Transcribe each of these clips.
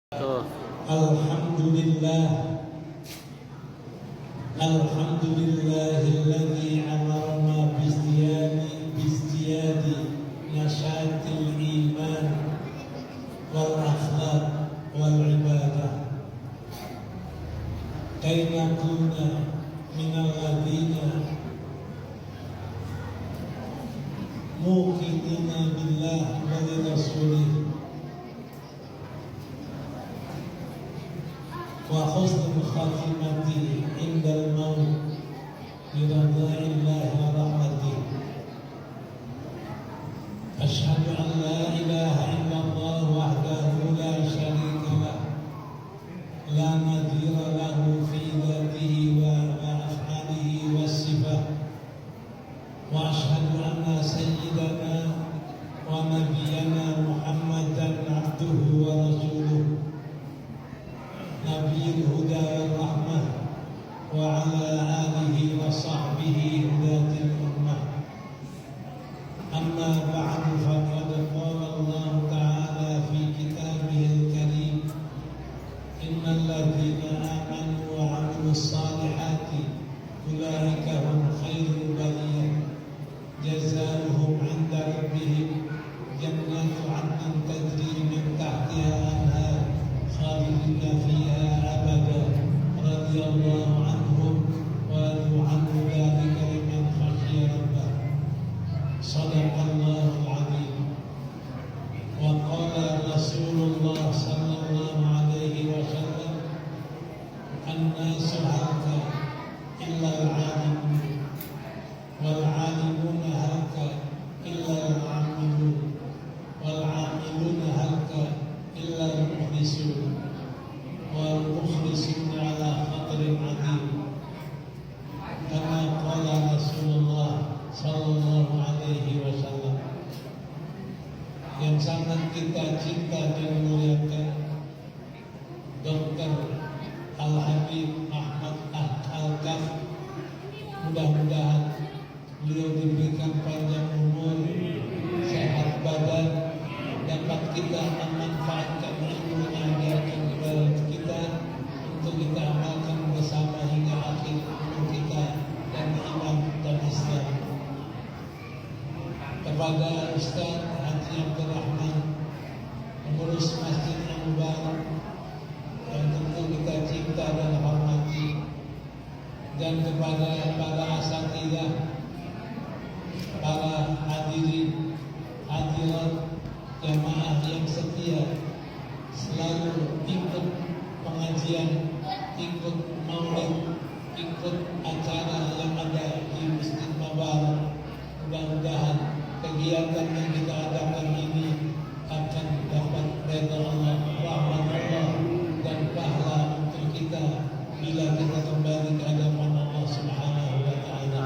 Tuh. Alhamdulillah Alhamdulillahilladzi amarna bizdiyadi nashatil iman wal akhlaq wal ibadah kay nakuna minal ladzina muqinina billah wa li rasulih wa husnul khatimati indal maut biridha'illahi wa rahmatih. Asyhadu an la ilaha illallah wahdahu la syarika lah la nadhira lahu fi dzatihi wa af'alihi wa sifat. Wa asyhadu anna sayyidana wa nabiyyana Muhammadan abduhu wa rasuluh Nabiyul Huda wal Rahmah wa ala alihi wa sahbihi hudatil ummah. Amma ba'du, faqad qala Allah Ta'ala fi kitabihil karim innal ladzina amanu wa 'amilus salihati ulaika hum khairul bariyah jazaohum 'inda rabbihim jannatu 'adnin tajri min tahtiha al-anhar khalidina fiha abada radhiyallahu anhum wa radu anhu dzalika liman khashiya rabbah. Shadaqallahul azim. Wa qala Rasulullah sallallahu alaihi wasallam an-nasu halka illa al-alimun wal 'alimuna halka illa al-'amilun wal 'amiluna halka illa al-mukhlisun wal mukhlisuna ala qadrin adhim kama qala Rasulullah sallallahu alaihi wasallam. Yang sangat kita cinta dan muliakan Dr. Al-Habib Ahmad Al-Kaf, mudah-mudahan beliau diberikan panjang umur, sehat badan, dapat kita memanfaatkan ilmunya diakan kepada kita untuk kita amalkan bersama hingga akhir umur kita dan iman dan Islam. Kepada Ustaz Haji Abdul Rahman, pengurus Masjid Al-Mubarak yang tentu kita cinta dan hormati, dan kepada para asatidzah, para hadirin hadirat jamaah yang setia selalu ikut pengajian, ikut maulid, ikut acara yang ada di Masjid Mubarak. Mudah-mudahan kegiatan yang kita adakan ini akan dapat ridha Allah, rahmat Allah, dan pahala untuk kita bila kita kembali ke hadapan Allah Subhanahu wa Ta'ala.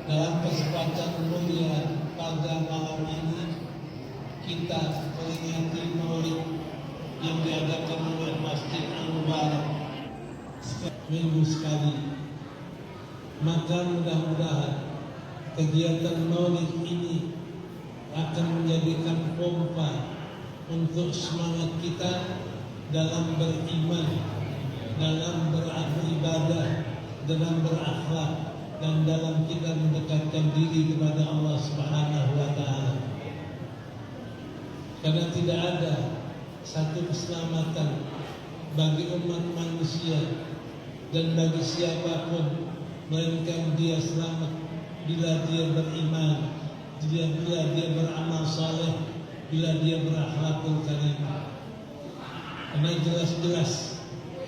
Dalam kesempatan mulia pada malam ini, kita peringati maulid yang diadakan oleh Masjid Al-Mubarak minggu sekali. Maka mudah-mudahan kegiatan maulid ini akan menjadikan pompa untuk semangat kita dalam beriman, dalam beribadah, dalam berakhlak, dan dalam kita mendekatkan diri kepada Allah Subhanahu wa Ta'ala. Karena tidak ada satu keselamatan bagi umat manusia dan bagi siapapun melainkan dia selamat bila dia beriman, bila dia beramal saleh, bila dia berakhlakul karimah. Karena jelas-jelas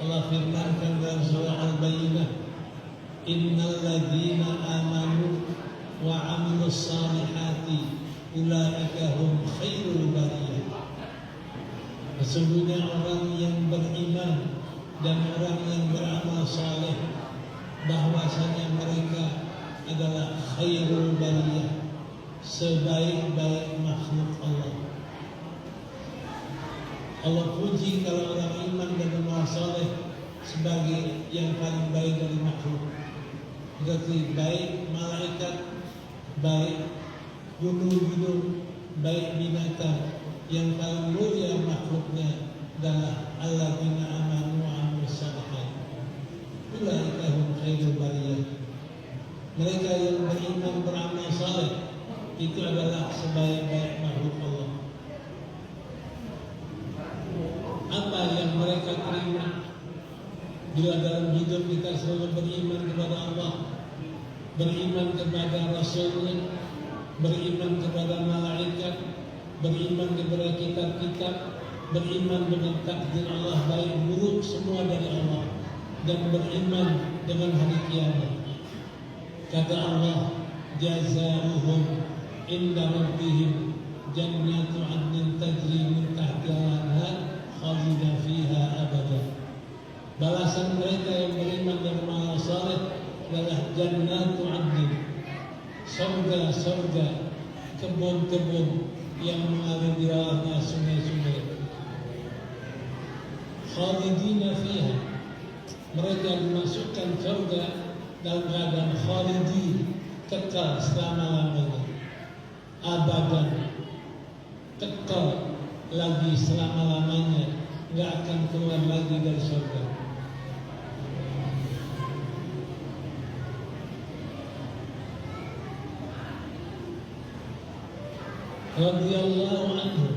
Allah firmankan dalam surah Al-Bayyinah, innal ladzina amanu wa 'amilus salihati ulaika hum khairul bariyah. Sesungguhnya orang yang beriman dan orang yang beramal saleh, bahwasanya mereka adalah khairul bariyah, sebaik-baik makhluk Allah. Allah puji kalau orang iman dan beramal saleh sebagai yang paling baik dari makhluk. Berarti baik malaikat, baik gunung-gunung, baik binatang, yang paling mulia makhluknya adalah alladzina amanu wa amilus shalihat. Ulaika hum khairul bariyah. Mereka yang beriman beramal saleh itu adalah sebaik-baik makhluk Allah. Apa yang mereka terima bila dalam hidup kita selalu beriman kepada Allah, beriman kepada Rasulnya, beriman kepada malaikat, beriman kepada kitab-kitab, beriman dengan takdir Allah baik buruk semua dari Allah, dan beriman dengan hari kiamat. Kata Allah, jazaohum inda rabbihim jannatu 'adnin tajri min tahtiha al-anhar khalidina fiha abada. Balasan mereka yang beriman dan beramal saleh adalah jannatu 'adnin, surga-surga, kebun-kebun yang mengalir di bawahnya sungai-sungai. Khalidina fiha, mereka dimasukkan surga dalam keadaan khalidin, kekal selama-lamanya, abadan, kekal lagi selama-lamanya, nggak akan keluar lagi dari surga. Radhiyallahu anhu,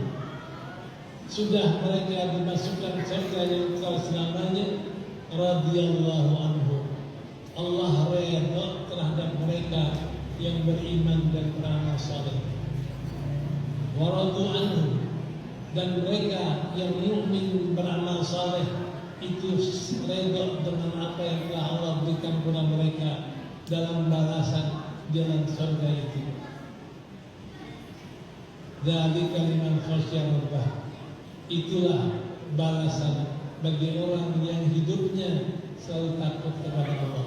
sudah mereka dimasukkan surga yang kekal selamanya. Radhiyallahu anhu, Allah redha terhadap mereka yang beriman dan beramal saleh. Wa radu anhu, dan mereka yang mukmin beramal saleh itu redha dengan apa yang telah Allah berikan kepada mereka dalam balasan dalam surga itu. Dzalika liman khasyya rabbah, itulah balasan bagi orang yang hidupnya selalu takut kepada Allah.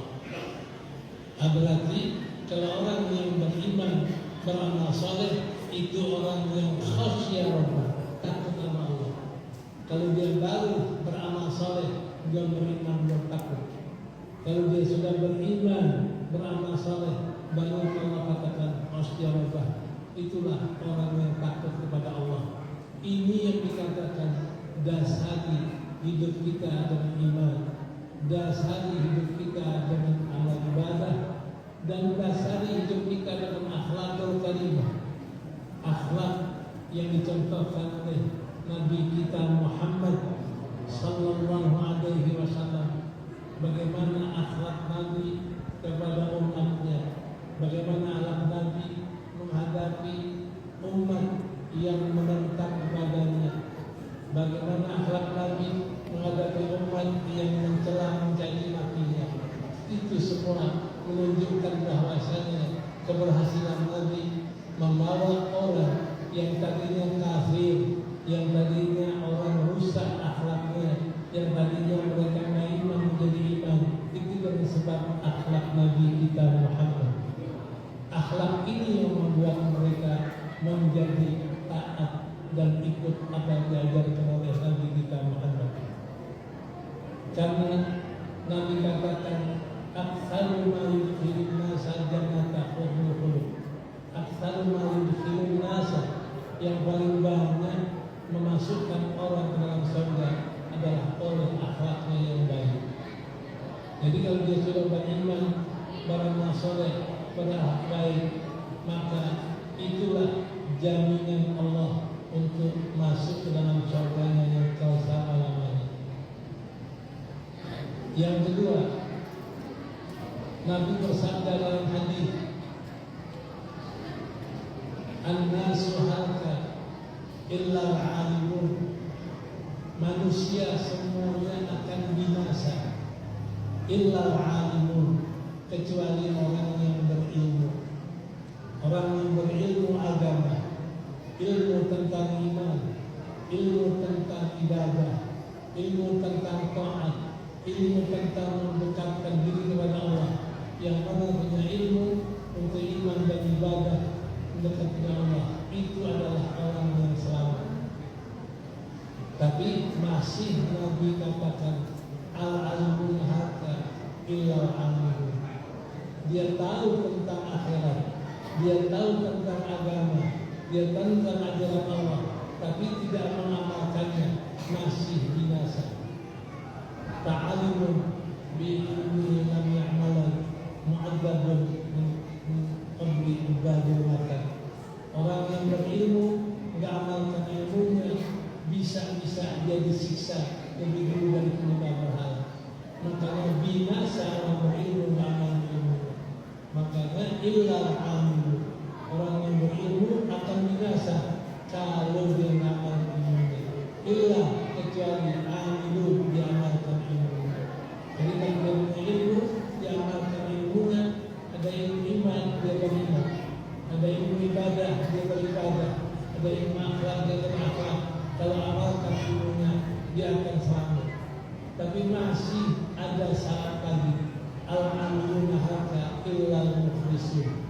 Berarti kalau orang yang beriman beramal saleh itu orang yang khasyya rabbah, takut sama Allah. Kalau dia baru beramal saleh, dia beriman dan takut. Kalau dia sudah beriman beramal saleh, baru Allah katakan khasyya rabbah, itulah orang yang takut kepada Allah. Ini yang dikatakan dasari hidup kita dengan iman, dasari hidup kita dengan amal ibadah, dan dasari hidup kita dengan akhlakul karimah, akhlak yang dicontohkan oleh Nabi kita Muhammad sallallahu alaihi wasallam. Bagaimana akhlak Nabi kepada umatnya, bagaimana akhlak Nabi menghadapi umat yang menentang kepadanya, bagaimana akhlak Nabi menghadapi umat yang mencela mencaci makinya. Itu semua menunjukkan bahwasanya keberhasilan Nabi membawa orang yang tadinya kafir, yang tadinya orang rusak akhlaknya, yang tadinya mereka iman menjadi iman. Itu dari sebab akhlak Nabi kita Muhammad. Akhlak ini yang membuat mereka menjadi taat dan ikut apa yang diajarkan oleh Nabi kita Muhammad. Karena Nabi katakan, "Aktsaru ma yudkhilun nasa jannata husnul khuluq." Aktsaru ma yudkhilun nasa, yang paling banyak memasukkan orang ke dalam surga adalah oleh akhlaknya yang baik. Jadi kalau dia sudah beriman, beramal saleh, berakhlak baik, maka itulah jaminan Allah untuk masuk ke dalam surganya yang kekal selama-lamanya. Yang kedua, Nabi bersabda dalam hadis, "An-nasu halaka illa al-alimun." Manusia semuanya akan binasa, illa al-alimun, kecuali orang yang berilmu. Orang yang berilmu agama, ilmu tentang iman, ilmu tentang ibadah, ilmu tentang taat, ilmu tentang mendekatkan diri kepada Allah. Yang mana punya ilmu untuk iman dan ibadah, mendekat kepada Allah, itu adalah orang yang selamat. Tapi masih Nabi katakan, al-alimun hatta illa al-alimun. Dia tahu tentang akhirat, dia tahu tentang agama, dia tahu tentang ajaran Allah, tapi tidak mengamalkannya. masih binasa. Ta'alimun bi'ilmihi lam ya'malan mu'adzabun min qabli ibadil makan. Orang yang berilmu nggak amalkan ilmunya bisa-bisa dia disiksa lebih dulu dari penyembah berhala. Makanya binasa orang berilmu nggak amal ilmunya. Makanya illal amilu, orang yang berilmu akan binasa kalau dia nggak amal ilmunya. Illa kecuali amilu diamalkan ilmunya. Jadi kalau dia punya ilmu diamalkan ilmunya, ada ilmu iman dia beriman, ada ilmu ibadah dia beribadah, ada ilmu akhlak dia berakhlak. Kalau amalkan ilmunya dia akan selamat. Tapi masih ada syarat lagi. Al-amiluna haka illal mukhlisun.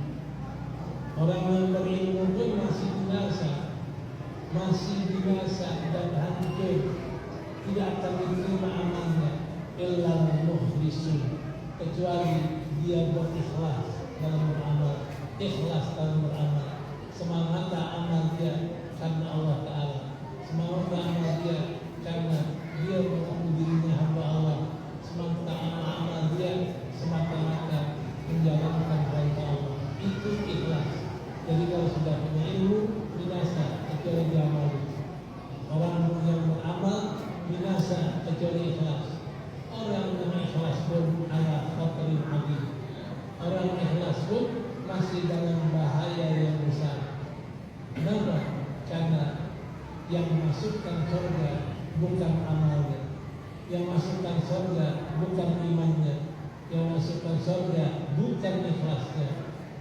Orang yang berilmu pun masih binasa dan hancur, tidak akan diterima amalnya illal mukhlisun, kecuali dia berikhlas dalam beramal, ikhlas dalam beramal. Semangat amal dia karena Allah Ta'ala, semangat amal dia karena dia mengaku dirinya hamba Allah, semangat amal dia semata-mata menjalankan perintah Allah. Itu ikhlas. Jadi kalau sudah punya ilmu binasa kecuali diamal. Orang yang beramal binasa kecuali ikhlas. Orang yang ikhlas pun ala khataril azim. Orang ikhlas pun masih dalam bahaya yang besar. Kenapa? Karena yang masukkan surga bukan amalnya, yang masukkan surga bukan imannya, yang masukkan surga bukan ikhlasnya,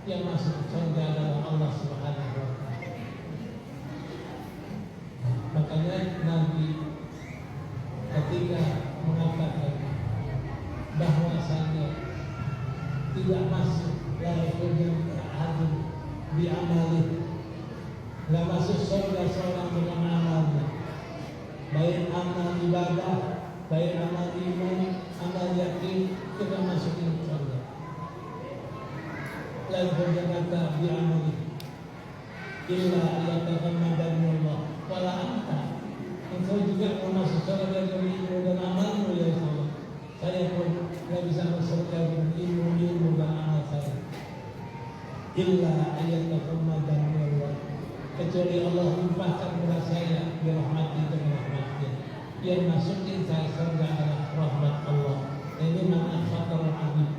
yang masuk surga adalah Allah Subhanahu wa Ta'ala. Makanya Nabi ketika mengatakan bahwasanya tidak masuk laifnya ahadun bi amalih, nggak masuk surga seorang dengan amalnya, baik amal ibadah, baik amal iman, amal yakin, kita masukin surga. Lain berkata bi amalih illa yataghammadani Allah wala anta. Engkau juga mau masuk surga dari ilmu dan amalmu ya Allah. Saya pun tidak bisa masuk surga dengan ilmu dan amal saya. Illa yataghammadani Allah, kecuali Allah limpahkan kepada saya dirahmati dengan rahmatnya. Yang masukin saya surga adalah rahmat Allah. Ini makna khatarul azim.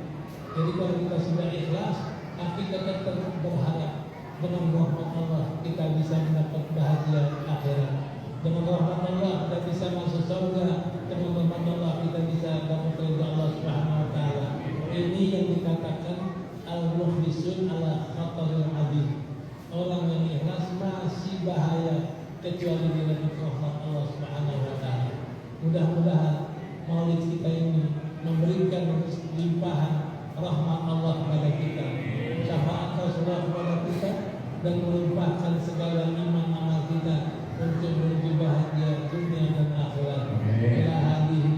Jadi kalau kita sudah ikhlas, tapi kita tetap berharap dengan rahmat Allah kita bisa mendapat bahagia akhirat. Dengan rahmat Allah kita bisa masuk surga. Dengan rahmat Allah kita bisa dapat ridha Allah Subhanahu wa Ta'ala. Ini yang dikatakan al-mukhlisun ala khataril azim. Orang yang ikhlas masih bahaya kecuali dengan rahmat Allah Subhanahu wa Ta'ala. Mudah-mudahan maulid kita ini memberikan limpahan rahmat Allah kepada kita, syafaat Rasulullah kepada kita, dan melimpahkan segala iman amal kita untuk menuju bahagia dunia dan akhirat. Ila hadhihi